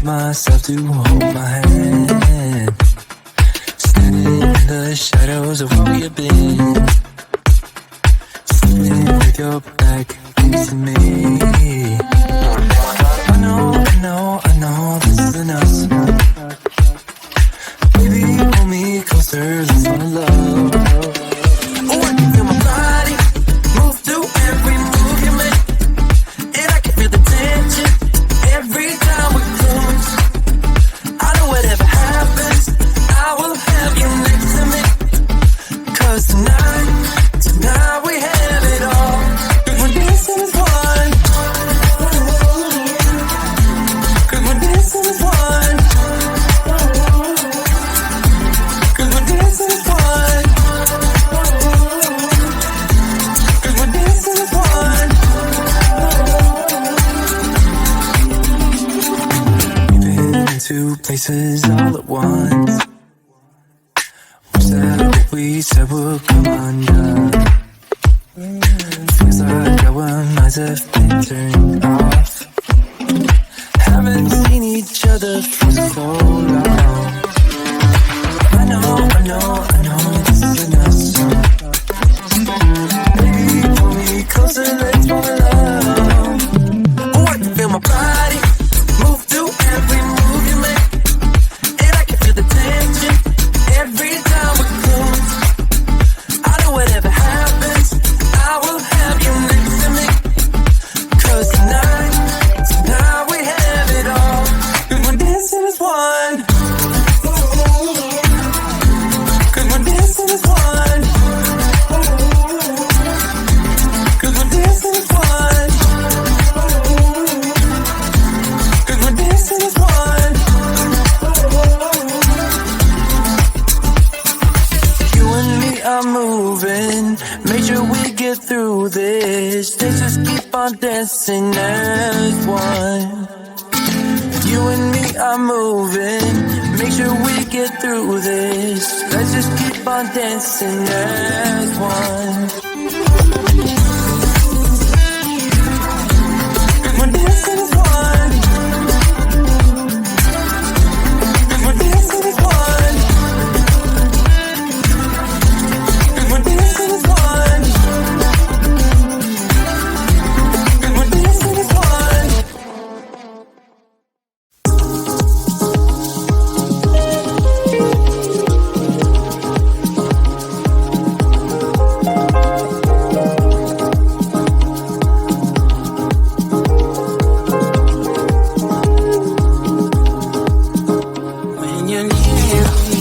myself to hold my hand. Standing in the shadows of where we've been. Sitting with your back facing me. I know this isn't us. Baby, pull me closer, let's fall in love. Oh, I can feel my body move through every move you make. And I can feel the tension every time we close. I know whatever happens, I will have you next to me. 'Cause tonight we have it all. Cause we're dancing as one. Cause we're dancing as one. Cause we're dancing as one. Cause we're dancing as one. We've been in two places all at once. Wish that what we said would come undone. Feels like our minds have been turned off. Haven't seen each other for so long. I know this isn't us. Baby, pull me closer, let's fall in love. Oh, I can feel my body move through every move you make. And I can feel the tension every time we close. I know whatever happens, I will have you next to me. 'Cause tonight we have it all. 'Cause we're dancing as one. 'Cause we're dancing as one. 'Cause we're dancing as one. 'Cause we're dancing as one. You and me are moving, make sure we get through this. Let's just keep on dancing as one. You and me are moving, make sure we get through this. Let's just keep on dancing as one. 'Cause we're dancing as one. 'Cause we're dancing as one. 'Cause we're dancing as one. 'Cause we're dancing as one. When you're near me,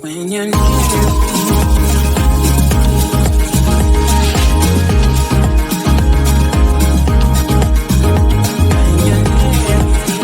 when you're near me, when you're near me.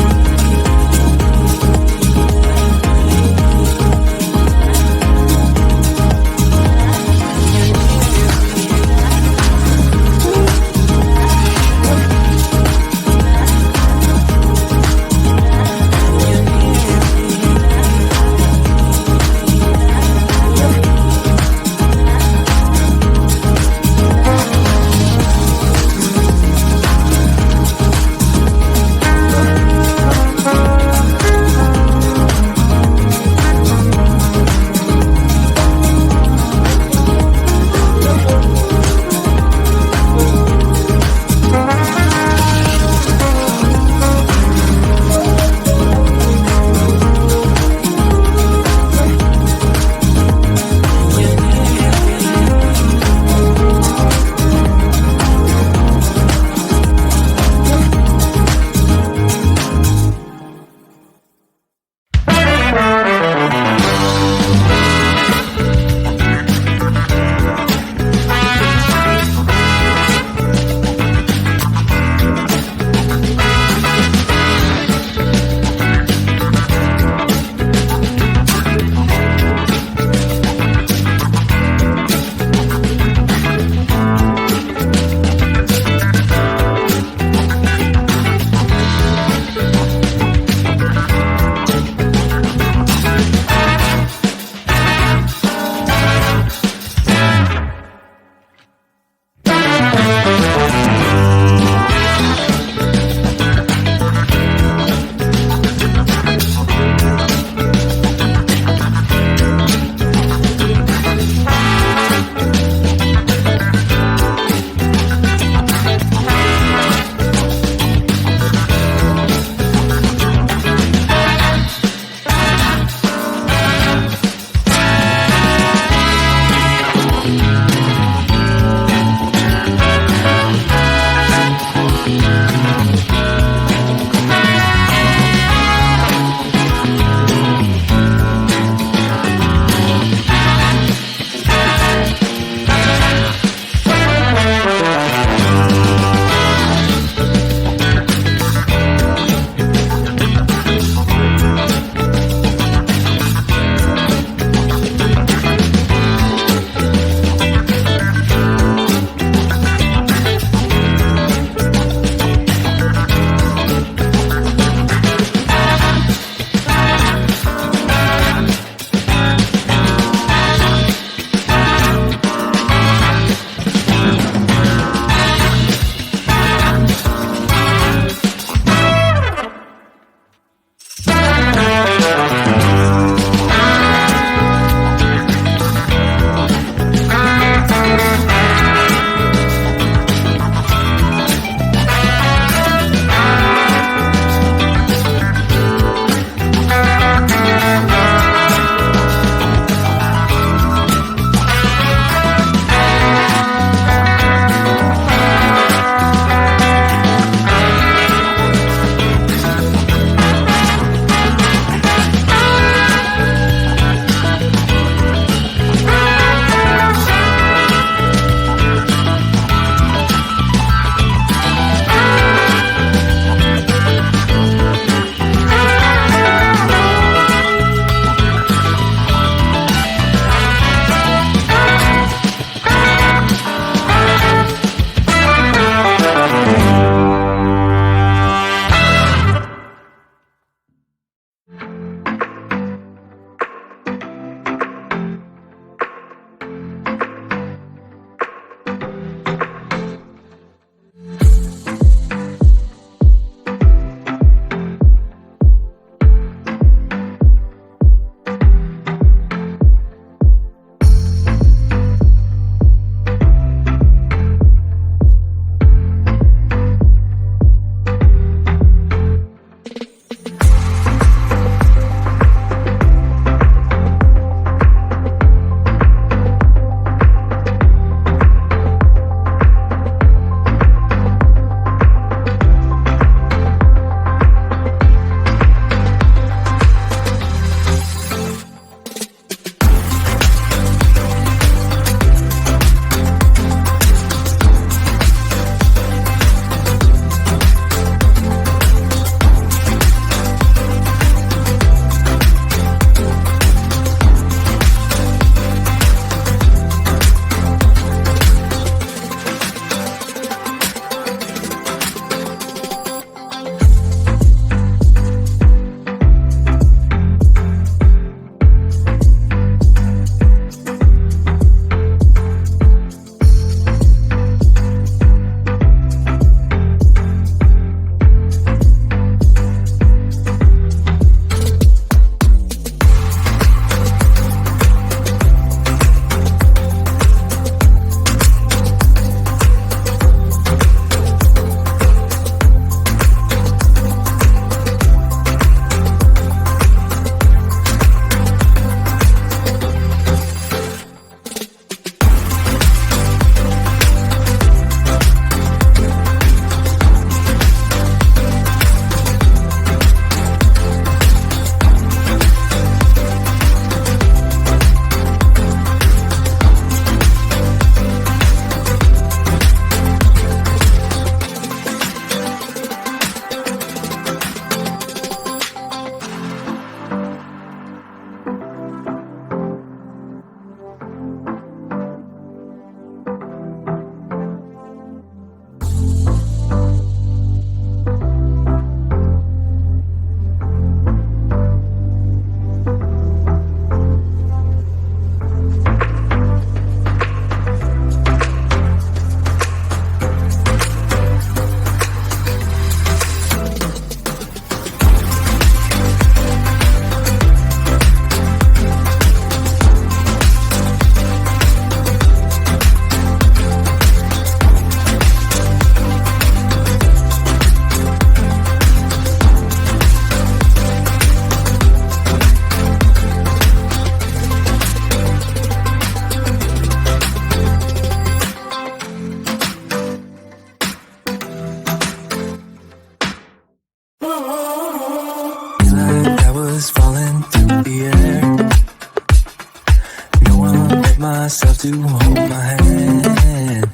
myself to hold my hand.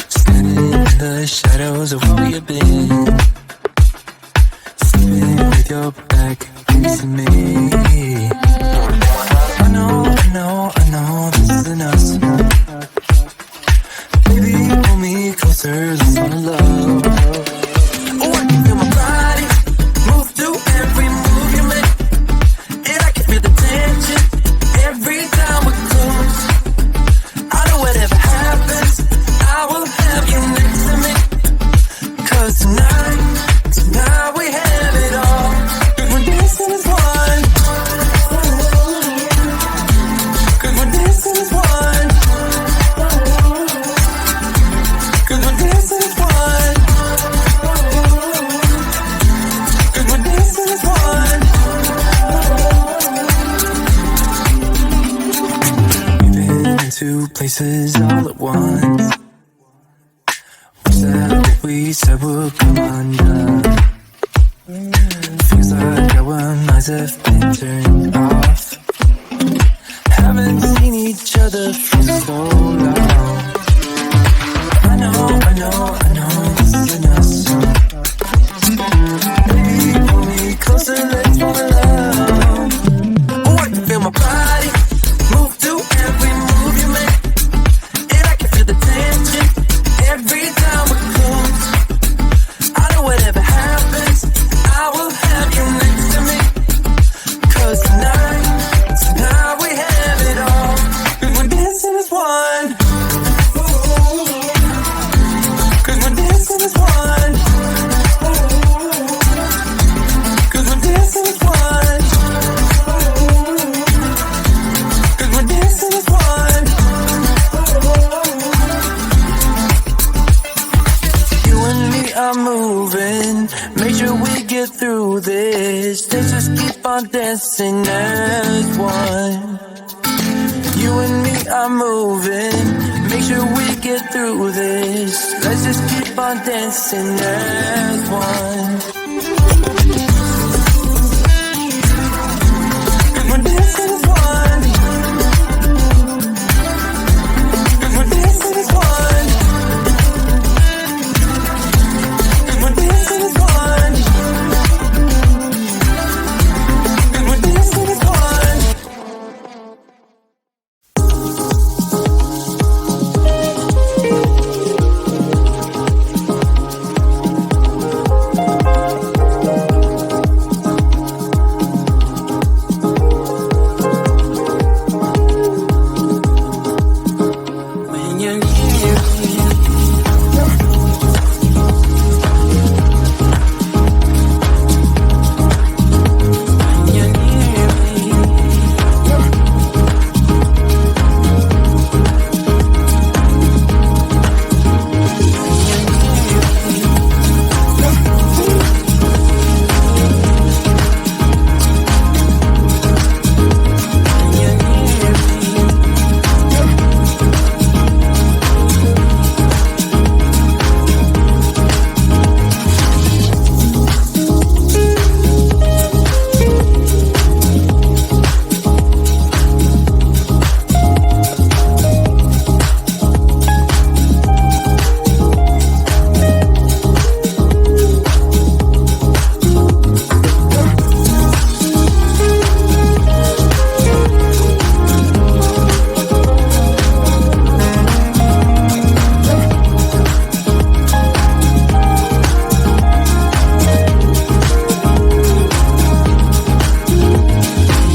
Standing in the shadows of where you've been. Sleeping with your back facing me. I know, this isn't us. Baby, pull me closer, let's fall in love. Oh, I can feel my body move through every move you make. And I can feel the tension every time we're close. I know whatever happens, I will have you next to me. 'Cause tonight we have it all. 'Cause we're dancing as one. 'Cause we're dancing as one. 'Cause we're dancing as one. 'Cause we're dancing as one. We've been into places all at once. Was that what we said would come undone? Feels like our minds have been turned off. Haven't seen each other for so long. I know, this isn't us. Baby, pull me closer, let's fall in love. Oh, I can feel my body move through every move you make. And I can feel the tension every time we're close. I know whatever happens, I will have you next to me. 'Cause tonight we have it all. 'Cause we're dancing as one. 'Cause we're dancing as one. 'Cause we're dancing as one. 'Cause we're dancing as one. You and me are moving, make sure we get through this. Let's just keep on dancing as one. You and me are moving, make sure we get through this. Let's just keep on dancing as one. 'Cause we're dancing as one. 'Cause we're dancing as one. 'Cause we're dancing as one. 'Cause we're dancing as one. When you're near me, when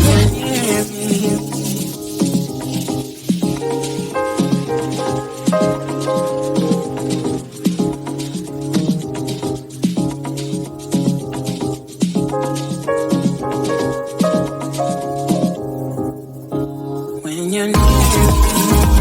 you're near me, when you're near me.